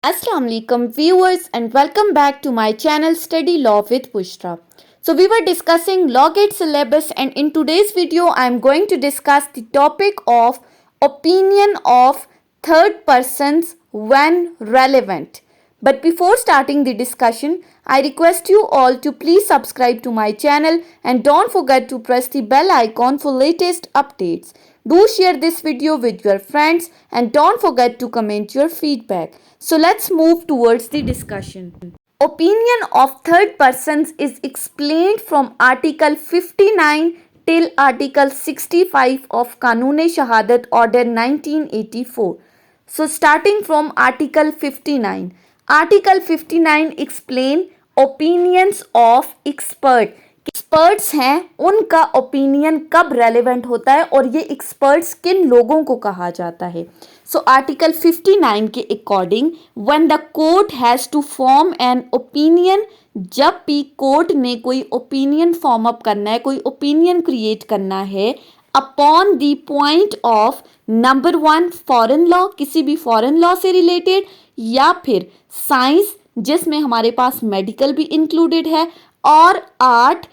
Assalamu alaikum viewers and welcome back to my channel Study Law with Bushra. So we were discussing Law Gate syllabus and in today's video I am going to discuss the topic of opinion of third persons when relevant. But before starting the discussion, I request you all to please subscribe to my channel and don't forget to press the bell icon for latest updates. Do share this video with your friends and don't forget to comment your feedback. So let's move towards the discussion. Opinion of third persons is explained from Article 59 till Article 65 of Kanun-e-Shahadat Order 1984. So starting from Article 59. Article 59 explain opinions of expert. Experts हैं उनका opinion कब relevant होता है और ये experts किन लोगों को कहा जाता है. सो आर्टिकल 59 के according when the court has to form an opinion, जब भी कोर्ट ने कोई ओपिनियन फॉर्म अप करना है, कोई ओपिनियन क्रिएट करना है upon the point of number 1 foreign law, किसी भी फॉरेन लॉ से रिलेटेड, या फिर साइंस जिसमें हमारे पास मेडिकल भी इंक्लूडेड है, और आर्ट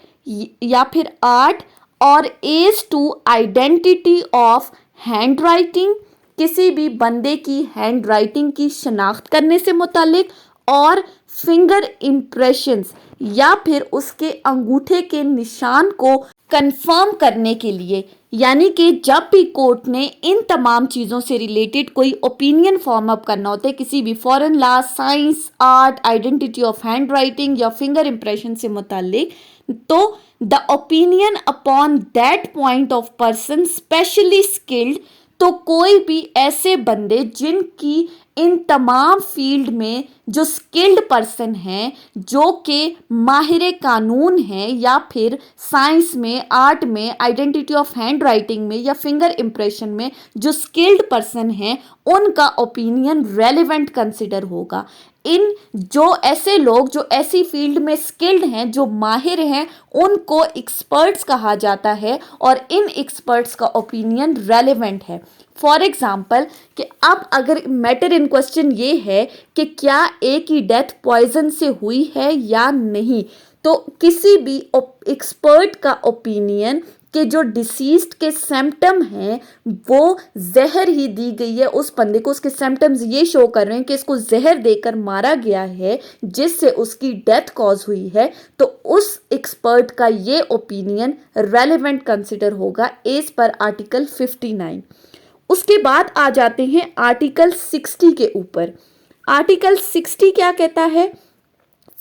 या फिर आर्ट, और as to identity of handwriting, किसी भी बंदे की हैंड राइटिंग की शनाख्त करने से मुतालिक, और फिंगर इम्प्रेशंस या फिर उसके अंगूठे के निशान को कंफर्म करने के लिए. यानी कि जब भी कोर्ट ने इन तमाम चीज़ों से रिलेटेड कोई ओपिनियन फॉर्म अप करना होता है, किसी भी foreign law, science, art, identity of hand writing या फिंगर इम्प्रेशन से मुतालिक, तो the opinion upon that point of person specially skilled, तो कोई भी ऐसे बंदे जिनकी इन तमाम फील्ड में जो स्किल्ड पर्सन हैं, जो कि माहिर कानून हैं, या फिर साइंस में, आर्ट में, आइडेंटिटी ऑफ हैंड राइटिंग में या फिंगर इम्प्रेशन में जो स्किल्ड पर्सन हैं, उनका ओपिनियन रेलेवेंट कंसिडर होगा. इन जो ऐसे लोग जो ऐसी फील्ड में स्किल्ड हैं, जो माहिर हैं, उनको एक्सपर्ट्स कहा जाता है और इन एक्सपर्ट्स का ओपिनियन रेलेवेंट है. फॉर एग्जाम्पल कि अब अगर मैटर इन क्वेश्चन ये है कि क्या ए की डेथ पॉइजन से हुई है या नहीं, तो किसी भी एक्सपर्ट का ओपिनियन कि जो डिसीज्ड के सिम्टम हैं वो जहर ही दी गई है उस बंदे को, उसके सिम्टम्स ये शो कर रहे हैं कि इसको जहर देकर मारा गया है जिससे उसकी डेथ कॉज हुई है, तो उस एक्सपर्ट का ये ओपिनियन रेलेवेंट कंसिडर होगा एज पर आर्टिकल 59. उसके बाद आ जाते हैं आर्टिकल 60 के ऊपर. आर्टिकल 60 क्या कहता है?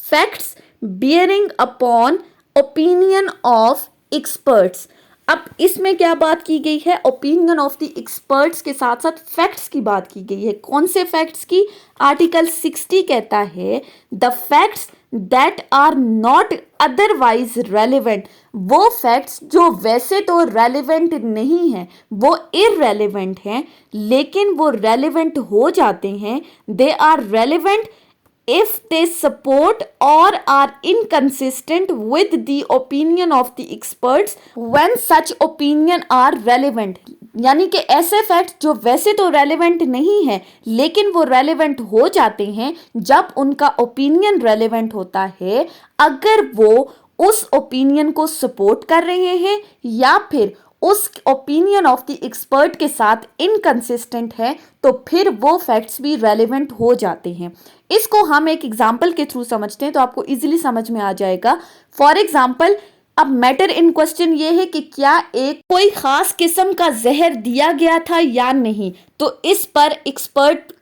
Facts bearing upon opinion of experts. अब इसमें क्या बात की गई है? ओपिनियन ऑफ द एक्सपर्ट्स के साथ साथ फैक्ट्स की बात की गई है. कौन से फैक्ट्स की? आर्टिकल 60 कहता है the facts that are not otherwise relevant. वो फैक्ट्स जो वैसे तो रेलिवेंट नहीं हैं, वो इररेलिवेंट हैं, लेकिन वो रेलिवेंट हो जाते हैं. They are relevant if they support or are inconsistent with the opinion of the experts when such opinion are relevant. यानी कि ऐसे फैक्ट्स जो वैसे तो रेलेवेंट नहीं है लेकिन वो रेलेवेंट हो जाते हैं जब उनका ओपिनियन रेलेवेंट होता है, अगर वो उस ओपिनियन को सपोर्ट कर रहे हैं या फिर उस ओपिनियन ऑफ द एक्सपर्ट के साथ इनकंसिस्टेंट है, तो फिर वो फैक्ट्स भी रेलेवेंट हो जाते हैं. इसको हम एक एग्जाम्पल के थ्रू समझते हैं तो आपको इजीली समझ में आ जाएगा. फॉर एग्जाम्पल, अब मैटर इन क्वेश्चन ये है कि क्या एक कोई खास किस्म का जहर दिया गया था या नहीं, तो इस पर एक्सपर्ट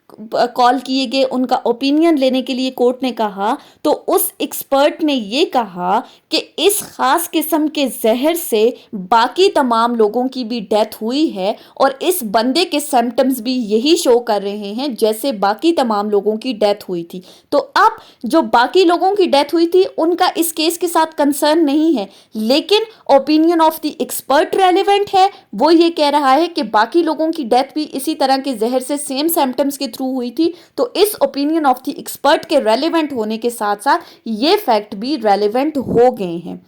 कॉल किए गए, उनका ओपिनियन लेने के लिए कोर्ट ने कहा, तो उस एक्सपर्ट ने ये कहा कि इस खास किस्म के जहर से बाकी तमाम लोगों की भी डेथ हुई है और इस बंदे के सिम्टम्स भी यही शो कर रहे हैं जैसे बाकी तमाम लोगों की डेथ हुई थी. तो अब जो बाकी लोगों की डेथ हुई थी उनका इस केस के साथ कंसर्न नहीं है, लेकिन opinion of the expert relevant है. वो ये कह रहा है कि बाकी लोगों की डेथ भी इसी तरह के जहर से सेम सिम्टम्स के थ्रू हुई थी, तो इस ओपिनियन ऑफ द एक्सपर्ट के रेलेवेंट होने के साथ साथ ये फैक्ट भी रेलेवेंट हो गए हैं.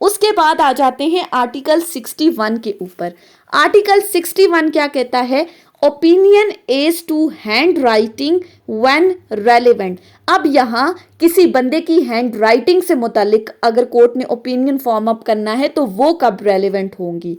उसके बाद आ जाते हैं आर्टिकल 61 के ऊपर. आर्टिकल 61 क्या कहता है? Opinion is to handwriting when relevant. अब यहाँ किसी बंदे की हैंड राइटिंग से मुतालिक अगर कोर्ट ने ओपिनियन फॉर्म अप करना है तो वो कब रेलिवेंट होंगी।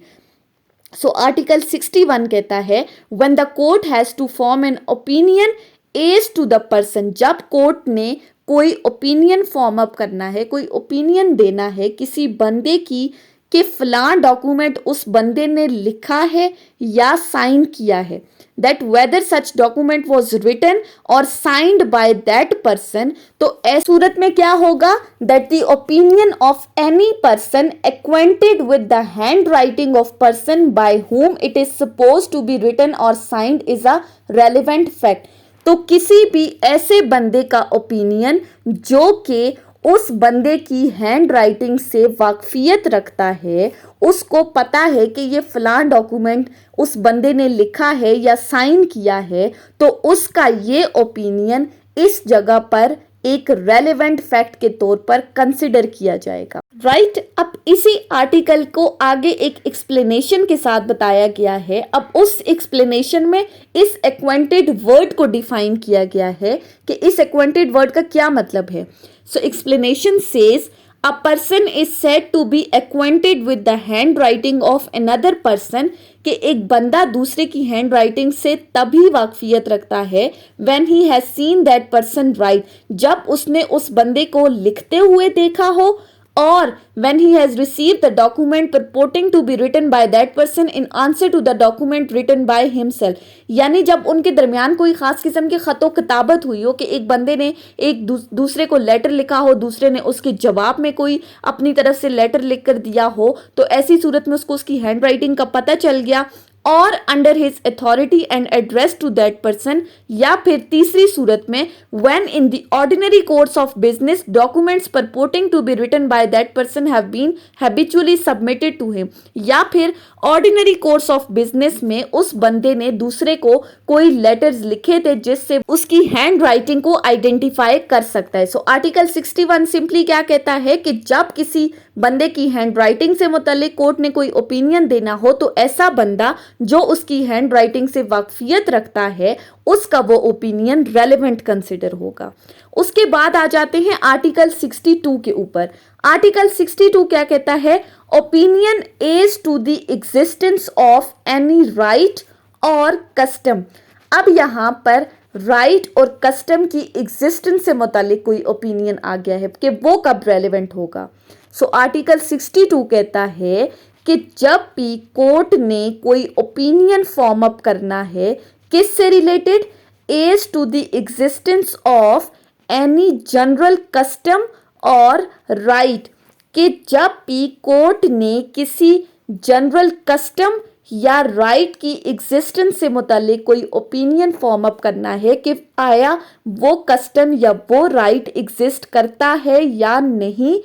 सो आर्टिकल 61 कहता है when the court has to form an opinion as to the person, जब कोर्ट ने कोई ओपिनियन फॉर्म अप करना है, कोई ओपिनियन देना है किसी बंदे की कि फलां डॉक्यूमेंट उस बंदे ने लिखा है या साइन किया है, that whether such document was written or signed by that person, तो ऐसी सूरत में क्या होगा, that the opinion of any person acquainted with the hand writing of person by whom it is suppose to be written or signed is a relevant fact. तो किसी भी ऐसे बंदे का ओपिनियन जो कि उस बंदे की हैंड राइटिंग से वाकफियत रखता है, उसको पता है कि ये फलां डॉक्यूमेंट उस बंदे ने लिखा है या साइन किया है, तो उसका ये ओपिनियन इस जगह पर एक रेलेवेंट फैक्ट के तौर पर कंसिडर किया जाएगा। राइट, अब इसी आर्टिकल को आगे एक एक्सप्लेनेशन के साथ बताया गया है। अब उस एक्सप्लेनेशन में इस एक्वेंटेड वर्ड को डिफाइन किया गया है कि इस एक्वेंटेड वर्ड का क्या मतलब है। So explanation says a person is said to be acquainted with the hand writing of another person, कि एक बंदा दूसरे की हैंड राइटिंग से तभी वाकफियत रखता है when he has seen that person right, जब उसने उस बंदे को लिखते हुए देखा हो, और when he has received the document purporting to be written by that person in answer to the document written by himself, यानी जब उनके दरमियान कोई खास किस्म की खतो किताबत हुई हो कि एक बंदे ने एक दूसरे को लेटर लिखा हो, दूसरे ने उसके जवाब में कोई अपनी तरफ से लेटर लिख कर दिया हो, तो ऐसी सूरत में उसको उसकी हैंड राइटिंग का पता चल गया, और under his authority and address to that person, या फिर तीसरी सूरत में when in the ordinary course of business documents purporting to be written by that person have been habitually submitted to him, या फिर ऑर्डिनरी कोर्स ऑफ बिजनेस में उस बंदे ने दूसरे को कोई लेटर्स लिखे थे जिससे उसकी हैंड राइटिंग को आइडेंटिफाई कर सकता है। सो आर्टिकल 61 सिंपली क्या कहता है कि जब किसी बंदे की हैंड राइटिंग से मुतालिक कोर्ट ने कोई ओपिनियन देना हो, तो ऐसा बंदा जो उसकी हैंड राइटिंग से वाकफियत रखता है, उसका वो ओपिनियन रेलेवेंट कंसिडर होगा। उसके बाद आ जाते हैं आर्टिकल 62 के ऊपर। आर्टिकल 62 क्या कहता है, opinion is to the existence of any right और कस्टम। अब यहाँ पर राइट और कस्टम की एग्जिस्टेंस से मुतालिक कोई ओपिनियन आ गया है कि वो कब रेलेवेंट होगा। सो आर्टिकल 62 कहता है कि जब भी कोर्ट ने कोई ओपिनियन फॉर्म अप करना है, किससे related, as to the existence of any general custom और राइट, कि जब भी कोर्ट ने किसी जनरल कस्टम या राइट की एग्जिस्टेंस से मुतालिक कोई ओपिनियन फॉर्म अप करना है कि आया वो कस्टम या वो राइट एग्जिस्ट करता है या नहीं,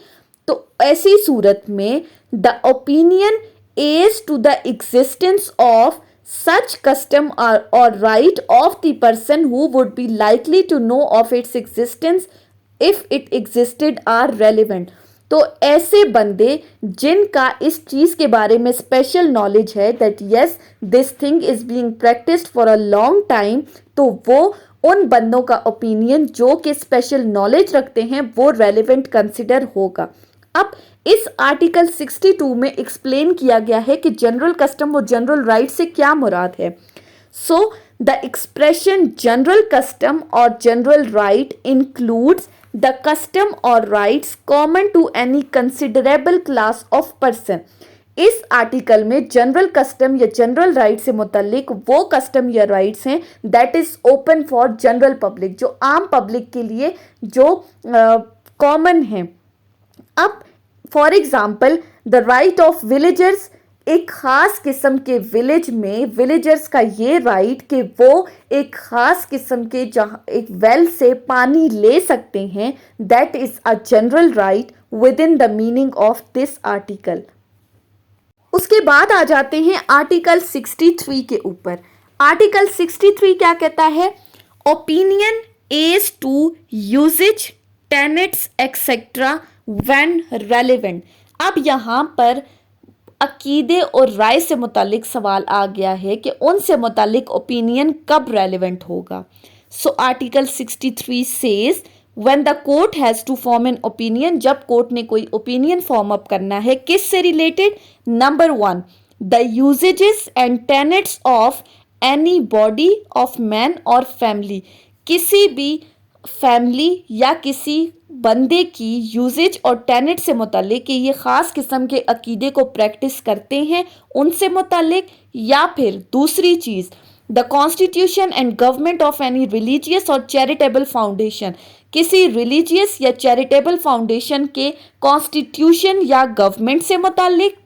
तो ऐसी सूरत में the opinion is to the existence of such custom or right of the person who would be likely to know of its existence if it existed are relevant। तो ऐसे बंदे जिनका इस चीज के बारे में स्पेशल नॉलेज है, that yes this thing is being practised for a long time, तो वो उन बंदों का ओपिनियन जो कि स्पेशल नॉलेज रखते हैं वो रेलेवेंट कंसिडर होगा। अब इस आर्टिकल 62 में एक्सप्लेन किया गया है कि जनरल कस्टम और जनरल राइट से क्या मुराद है। So the expression general custom और general right includes the custom or rights common to any considerable class of person. इस आर्टिकल में जनरल कस्टम या जनरल राइट से मुतल्लिक वो कस्टम या राइट्स हैं that is open for general public, जो आम पब्लिक के लिए जो कॉमन है। अब for example the right of villagers, एक खास किस्म के विलेज में विलेजर्स का ये राइट कि वो एक खास किस्म के जहाँ एक वेल से पानी ले सकते हैं, that is a general right with in the meaning of this article. उसके बाद आ जाते हैं आर्टिकल 63 के ऊपर। आर्टिकल 63 क्या कहता है, opinion is to usages tenets etcetera when relevant. अब यहाँ पर अकीदे और राय से मुतालिक सवाल आ गया है कि उनसे मुतालिक ओपिनियन कब रेलिवेंट होगा। So article 63 says when the court has to form an opinion, जब कोर्ट ने कोई ओपिनियन फॉर्म अप करना है, किस से related? Number 1, the usages and tenets of any body of man और फैमिली, किसी भी फैमिली या किसी बंदे की यूजेज और टेनेट से मुतालिक कि ये ख़ास किस्म के अकीदे को प्रैक्टिस करते हैं उनसे मुतालिक, या फिर दूसरी चीज़ the constitution and government of any religious or charitable foundation, किसी रिलीजियस या चैरिटेबल फाउंडेशन के कॉन्स्टिट्यूशन या गवर्नमेंट से मुतालिक,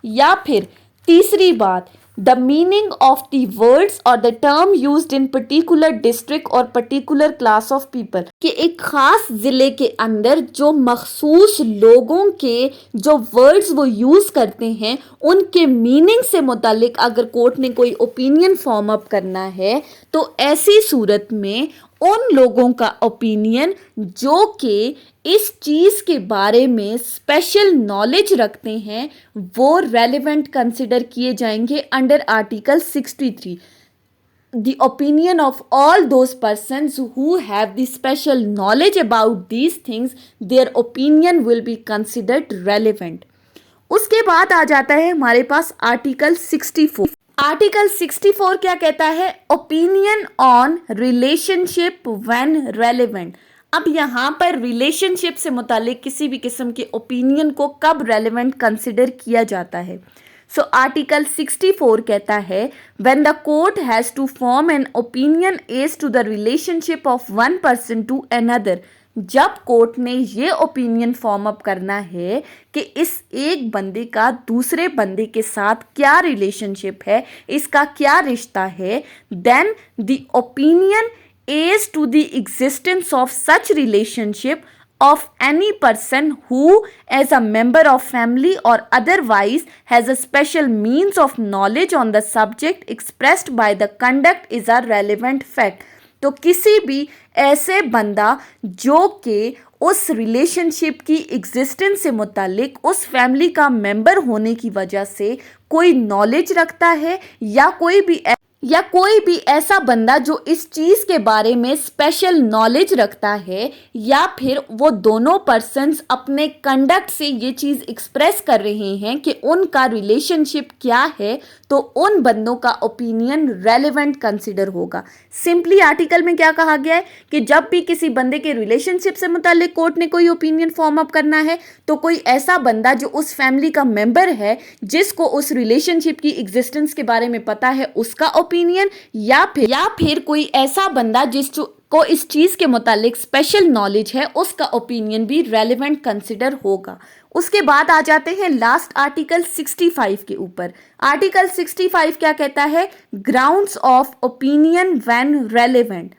या फिर तीसरी बात the meaning of the words or the term used in particular district or particular class of people, कि एक खास जिले के अंदर जो मखसूस लोगों के जो वर्ड्स वो यूज करते हैं उनके मीनिंग से मुतालिक अगर कोर्ट ने कोई ओपिनियन फॉर्म अप करना है तो ऐसी सूरत में उन लोगों का ओपिनियन जो कि इस चीज़ के बारे में स्पेशल नॉलेज रखते हैं वो रेलिवेंट कंसिडर किए जाएंगे under article 63। The opinion of all those persons who have the special knowledge about these things, their opinion will be considered relevant. उसके बाद आ जाता है हमारे पास आर्टिकल 64। आर्टिकल 64 क्या कहता है? Opinion on relationship when relevant. अब यहाँ पर रिलेशनशिप से मुतालिक किसी भी किस्म के ओपिनियन को कब रेलिवेंट कंसिडर किया जाता है? सो आर्टिकल 64 कहता है when the court has to form an opinion as to the relationship of one person to another, जब कोर्ट ने ये ओपिनियन फॉर्म अप करना है कि इस एक बंदे का दूसरे बंदे के साथ क्या रिलेशनशिप है, इसका क्या रिश्ता है, then the opinion as to the existence of such relationship of any person who as a member of family or otherwise has a special means of knowledge on the subject expressed by the conduct is a relevant fact। तो किसी भी ऐसे बंदा जो कि उस relationship की existence से मुतालिक उस फैमिली का मेंबर होने की वजह से कोई नॉलेज रखता है या कोई भी ऐसा बंदा जो इस चीज़ के बारे में स्पेशल नॉलेज रखता है, या फिर वो दोनों पर्सन्स अपने कंडक्ट से ये चीज़ एक्सप्रेस कर रहे हैं कि उनका रिलेशनशिप क्या है, तो उन बंदों का ओपिनियन रेलेवेंट कंसिडर होगा। सिंपली आर्टिकल में क्या कहा गया है कि जब भी किसी बंदे के रिलेशनशिप से मुतालिक कोर्ट ने कोई ओपिनियन फॉर्म अप करना है तो कोई ऐसा बंदा जो उस फैमिली का मेंबर है जिसको उस रिलेशनशिप की एग्जिस्टेंस के बारे में पता है उसका ओपिनियन, या फिर कोई ऐसा बंदा जिसको इस चीज़ के मुतालिक स्पेशल नॉलेज है उसका ओपिनियन भी रेलेवेंट कंसिडर होगा। उसके बाद आ जाते हैं लास्ट आर्टिकल 65 के ऊपर। आर्टिकल 65 क्या कहता है? Grounds of opinion when relevant.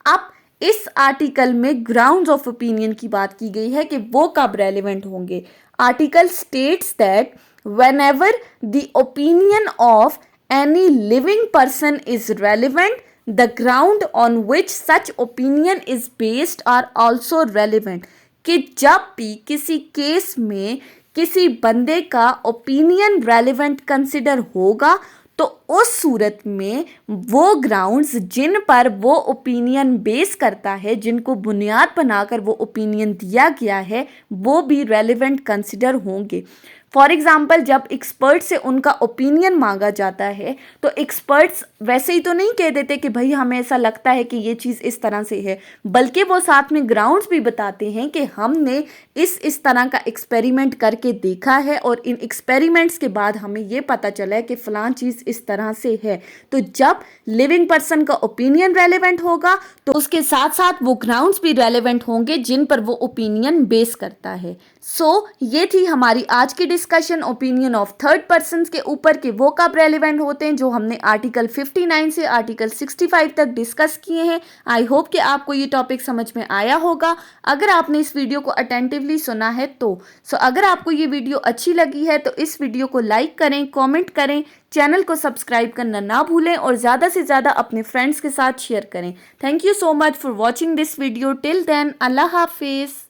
अब इस आर्टिकल में ग्राउंड्स ऑफ ओपिनियन की बात की गई है कि वो कब रेलेवेंट होंगे। Article states that whenever the opinion of any living person is relevant, the ground on which such opinion is based are also relevant। कि जब भी किसी केस में किसी बंदे का ओपिनियन रेलेवेंट कंसिडर होगा तो उस सूरत में वो ग्राउंड्स जिन पर वो ओपिनियन बेस करता है, जिनको बुनियाद बनाकर वो ओपिनियन दिया गया है, वो भी रेलेवेंट कंसिडर होंगे। फॉर एग्ज़ाम्पल जब एक्सपर्ट से उनका ओपिनियन मांगा जाता है तो एक्सपर्ट्स वैसे ही तो नहीं कह देते कि भाई हमें ऐसा लगता है कि ये चीज़ इस तरह से है, बल्कि वो साथ में ग्राउंड्स भी बताते हैं कि हमने इस तरह का एक्सपेरिमेंट करके देखा है और इन एक्सपेरिमेंट्स के बाद हमें ये पता चला है कि फ़लाँ चीज़ इस तरह से है। तो जब लिविंग पर्सन का ओपिनियन रेलेवेंट होगा तो उसके साथ साथ वो ग्राउंड्स भी रेलेवेंट होंगे जिन पर वो ओपिनियन बेस करता है। सो ये थी हमारी आज की discussion opinion of third persons के ऊपर कि वो कब रेलेवेंट होते हैं, जो हमने आर्टिकल 59 से आर्टिकल 65 तक डिस्कस किए हैं। आई होप कि आपको ये टॉपिक समझ में आया होगा। अगर आपने इस वीडियो को अटेंटिवली सुना है तो अगर आपको ये वीडियो अच्छी लगी है तो इस वीडियो को लाइक करें, कॉमेंट करें, चैनल को सब्सक्राइब करना ना भूलें और ज़्यादा से ज़्यादा अपने फ्रेंड्स के साथ शेयर करें। Thank you so much for watching this video. Till then, अल्लाह हाफिज़।